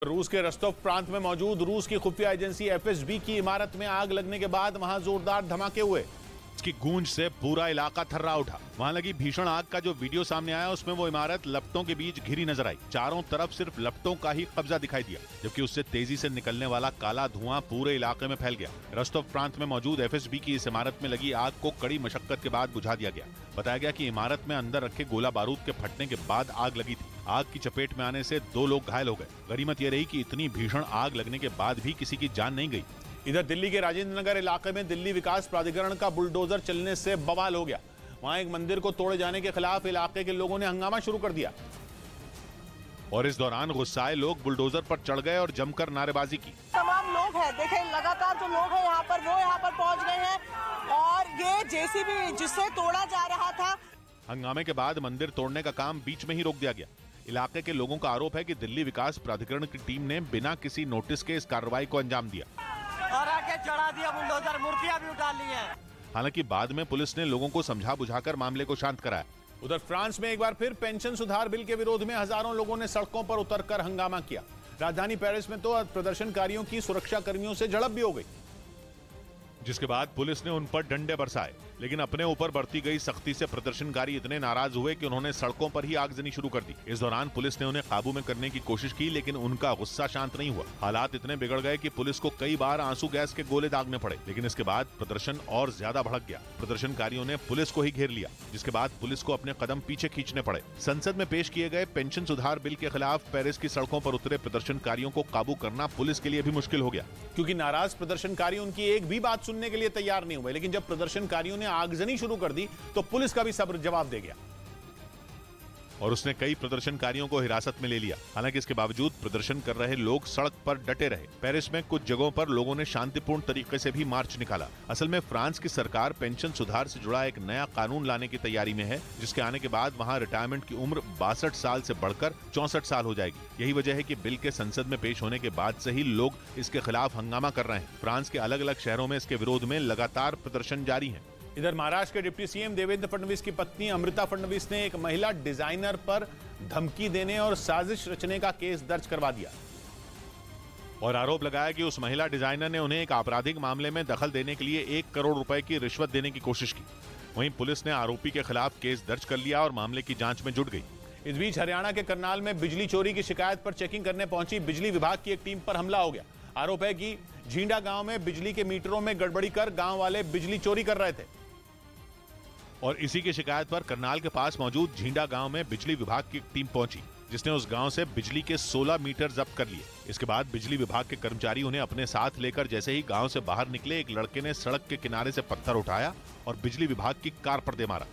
रूस के रस्तोव प्रांत में मौजूद रूस की खुफिया एजेंसी एफएसबी की इमारत में आग लगने के बाद वहां जोरदार धमाके हुए। इसकी गूंज से पूरा इलाका थर्रा उठा। वहां लगी भीषण आग का जो वीडियो सामने आया उसमें वो इमारत लपटों के बीच घिरी नजर आई। चारों तरफ सिर्फ लपटों का ही कब्जा दिखाई दिया, जबकि उससे तेजी से निकलने वाला काला धुआं पूरे इलाके में फैल गया। रस्तोव प्रांत में मौजूद एफएसबी की इस इमारत में लगी आग को कड़ी मशक्कत के बाद बुझा दिया गया। बताया गया कि इमारत में अंदर रखे गोला बारूद के फटने के बाद आग लगी थी। आग की चपेट में आने से 2 लोग घायल हो गए। गनीमत यह रही कि इतनी भीषण आग लगने के बाद भी किसी की जान नहीं गई। इधर दिल्ली के राजेंद्र नगर इलाके में दिल्ली विकास प्राधिकरण का बुलडोजर चलने से बवाल हो गया। वहां एक मंदिर को तोड़े जाने के खिलाफ इलाके के लोगों ने हंगामा शुरू कर दिया और इस दौरान गुस्साए लोग बुलडोजर पर चढ़ गए और जमकर नारेबाजी की। तमाम लोग हैं, देखें लगातार जो लोग हैं यहाँ पर वो यहाँ पर पहुंच गए हैं और ये जेसीबी जिससे तोड़ा जा रहा था। हंगामे के बाद मंदिर तोड़ने का काम बीच में ही रोक दिया गया। इलाके के लोगों का आरोप है कि दिल्ली विकास प्राधिकरण की टीम ने बिना किसी नोटिस के इस कार्रवाई को अंजाम दिया और आके चढ़ा दिया बुलडोजर, मूर्तियां भी उठा ली हैं। हालांकि बाद में पुलिस ने लोगों को समझा बुझाकर मामले को शांत कराया। उधर फ्रांस में एक बार फिर पेंशन सुधार बिल के विरोध में हजारों लोगों ने सड़कों पर उतरकर हंगामा किया। राजधानी पेरिस में तो प्रदर्शनकारियों की सुरक्षा कर्मियों से झड़प भी हो गई, जिसके बाद पुलिस ने उन पर डंडे बरसाए। लेकिन अपने ऊपर बरती गई सख्ती से प्रदर्शनकारी इतने नाराज हुए कि उन्होंने सड़कों पर ही आगजनी शुरू कर दी। इस दौरान पुलिस ने उन्हें काबू में करने की कोशिश की, लेकिन उनका गुस्सा शांत नहीं हुआ। हालात इतने बिगड़ गए कि पुलिस को कई बार आंसू गैस के गोले दागने पड़े। लेकिन इसके बाद प्रदर्शन और ज्यादा भड़क गया। प्रदर्शनकारियों ने पुलिस को ही घेर लिया, जिसके बाद पुलिस को अपने कदम पीछे खींचने पड़े। संसद में पेश किए गए पेंशन सुधार बिल के खिलाफ पेरिस की सड़कों पर उतरे प्रदर्शनकारियों को काबू करना पुलिस के लिए भी मुश्किल हो गया, क्योंकि नाराज प्रदर्शनकारी उनकी एक भी बात सुनने के लिए तैयार नहीं हुए। लेकिन जब प्रदर्शनकारियों ने आगजनी शुरू कर दी तो पुलिस का भी सब्र जवाब दे गया और उसने कई प्रदर्शनकारियों को हिरासत में ले लिया। हालांकि इसके बावजूद प्रदर्शन कर रहे लोग सड़क पर डटे रहे। पेरिस में कुछ जगहों पर लोगों ने शांतिपूर्ण तरीके से भी मार्च निकाला। असल में फ्रांस की सरकार पेंशन सुधार से जुड़ा एक नया कानून लाने की तैयारी में है, जिसके आने के बाद वहां रिटायरमेंट की उम्र 62 साल से बढ़कर 64 साल हो जाएगी। यही वजह है कि बिल के संसद में पेश होने के बाद से ही लोग इसके खिलाफ हंगामा कर रहे हैं। फ्रांस के अलग अलग शहरों में इसके विरोध में लगातार प्रदर्शन जारी है। इधर महाराष्ट्र के डिप्टी सीएम देवेंद्र फडणवीस की पत्नी अमृता फडणवीस ने एक महिला डिजाइनर पर धमकी देने और साजिश रचने का केस दर्ज करवा दिया और आरोप लगाया कि उस महिला डिजाइनर ने उन्हें एक आपराधिक मामले में दखल देने के लिए 1 करोड़ रुपए की रिश्वत देने की कोशिश की। वहीं पुलिस ने आरोपी के खिलाफ केस दर्ज कर लिया और मामले की जांच में जुट गई। इस बीच हरियाणा के करनाल में बिजली चोरी की शिकायत पर चेकिंग करने पहुंची बिजली विभाग की एक टीम पर हमला हो गया। आरोप है कि झींडा गांव में बिजली के मीटरों में गड़बड़ी कर गांव वाले बिजली चोरी कर रहे थे और इसी की शिकायत पर करनाल के पास मौजूद झींडा गांव में बिजली विभाग की टीम पहुंची, जिसने उस गांव से बिजली के 16 मीटर जब्त कर लिए। इसके बाद बिजली विभाग के कर्मचारी उन्हें अपने साथ लेकर जैसे ही गांव से बाहर निकले, एक लड़के ने सड़क के किनारे से पत्थर उठाया और बिजली विभाग की कार पर दे मारा।